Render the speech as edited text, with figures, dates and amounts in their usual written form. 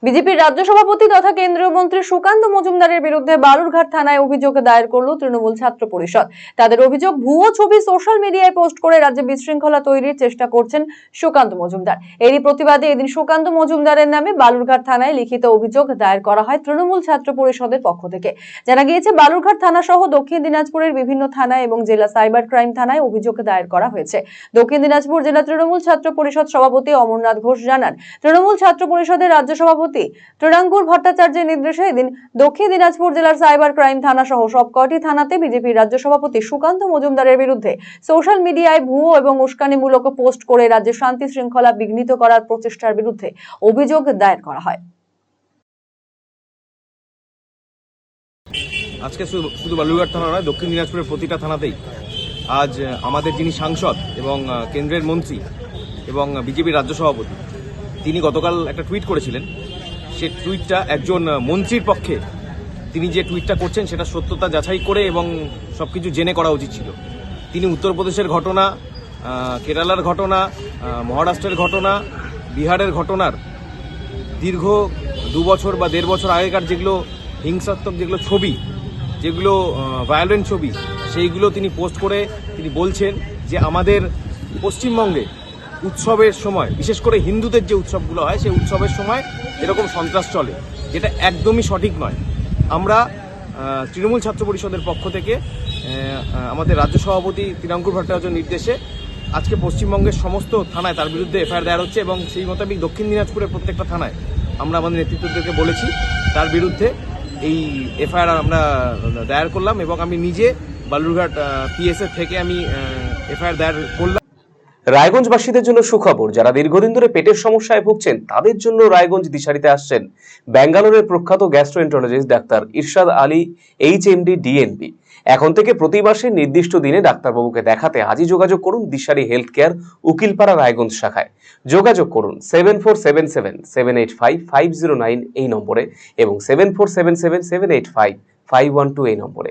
বিজেপির রাজ্য সভাপতি তথা কেন্দ্রীয় মন্ত্রী সুকান্ত মজুমদারের বিরুদ্ধে বালুরঘাট থানায় অভিযোগ দায়ের করল তৃণমূল ছাত্র পরিষদ। তাদের অভিযোগ, ভুয়ো ছবি সোশ্যাল মিডিয়ায় পোস্ট করে রাজ্যে বিশৃঙ্খলা তৈরির চেষ্টা করছেন সুকান্ত মজুমদার। এরই প্রতিবাদে এদিন সুকান্ত মজুমদারের নামে বালুরঘাট থানায় লিখিত অভিযোগ দায়ের করা হয় তৃণমূল ছাত্র পরিষদের পক্ষ থেকে। জানা গিয়েছে, বালুরঘাট থানা সহ দক্ষিণ দিনাজপুরের বিভিন্ন থানায় এবং জেলা সাইবার ক্রাইম থানায় অভিযোগ দায়ের করা হয়েছে। দক্ষিণ দিনাজপুর জেলা তৃণমূল ছাত্র পরিষদ সভাপতি অমরনাথ ঘোষ জানান, তৃণমূল ছাত্র পরিষদের রাজ্য সভাপতি তৃণাঙ্কুর ভট্টাচার্যের নির্দেশে এদিন দক্ষিণ দিনাজপুর জেলার সাইবার ক্রাইম থানা সহ সবকটি থানাতে বিজেপির রাজ্য সভাপতি সুকান্ত মজুমদারের বিরুদ্ধে সোশ্যাল মিডিয়ায় ভুয়ো এবং উস্কানিমূলক পোস্ট করে রাজ্যের শান্তি শৃঙ্খলা বিঘ্নিত করার প্রচেষ্টার বিরুদ্ধে অভিযোগ দায়ের করা হয়। আজকে শুধু বালুরঘাট থানা নয়, দক্ষিণ দিনাজপুরের প্রতিটা থানাতেই আজ আমাদের যিনি সাংসদ এবং কেন্দ্রের মন্ত্রী এবং বিজেপির রাজ্য সভাপতি, তিনি গতকাল একটা টুইট করেছিলেন। সে টুইটটা একজন মন্ত্রীর পক্ষে তিনি যে টুইটটা করছেন সেটা সত্যতা যাচাই করে এবং সবকিছু জেনে করা উচিত ছিল। তিনি উত্তরপ্রদেশের ঘটনা, কেরালার ঘটনা, মহারাষ্ট্রের ঘটনা, বিহারের ঘটনার দীর্ঘ 2 বছর বা 1.5 বছর আগেকার যেগুলো হিংসাত্মক যেগুলো ছবি, যেগুলো ভায়োলেন্ট ছবি, সেইগুলো তিনি পোস্ট করে তিনি বলছেন যে আমাদের পশ্চিমবঙ্গে উৎসবের সময়, বিশেষ করে হিন্দুদের যে উৎসবগুলো হয় সেই উৎসবের সময় এরকম সন্ত্রাস চলে, যেটা একদমই সঠিক নয়। আমরা তৃণমূল ছাত্র পরিষদের পক্ষ থেকে আমাদের রাজ্য সভাপতি তৃণাঙ্কুর ভট্টাচার্যের নির্দেশে আজকে পশ্চিমবঙ্গের সমস্ত থানায় তার বিরুদ্ধে এফআইআর দায়ের হচ্ছে এবং সেই মোতাবেক দক্ষিণ দিনাজপুরের প্রত্যেকটা থানায় আমরা আমাদের নেতৃত্বদেরকে বলেছি তার বিরুদ্ধে এই এফআইআর আমরা দায়ের করলাম এবং আমি নিজে বালুরঘাট পিএসএফ থেকে আমি এফআইআর দায়ের করলাম। রায়গঞ্জবাসীদের জন্য সুখবর, যারা দীর্ঘদিন ধরে পেটের সমস্যায় ভুগছেন তাদের জন্য রায়গঞ্জ দিশারিতে আসছেন ব্যাঙ্গালোরের প্রখ্যাত গ্যাস্ট্রোএন্টারোলজিস্ট ডাক্তার ইরশাদ আলী এইচএমডি ডিএনবি। এখন থেকে প্রতি মাসে নির্দিষ্ট দিনে ডাক্তারবাবুকে দেখাতে আজই যোগাযোগ করুন দিশারি হেলথ কেয়ার, উকিলপাড়া রায়গঞ্জ শাখায়। যোগাযোগ করুন 7477785509 এই নম্বরে এবং 7477785512 এই নম্বরে।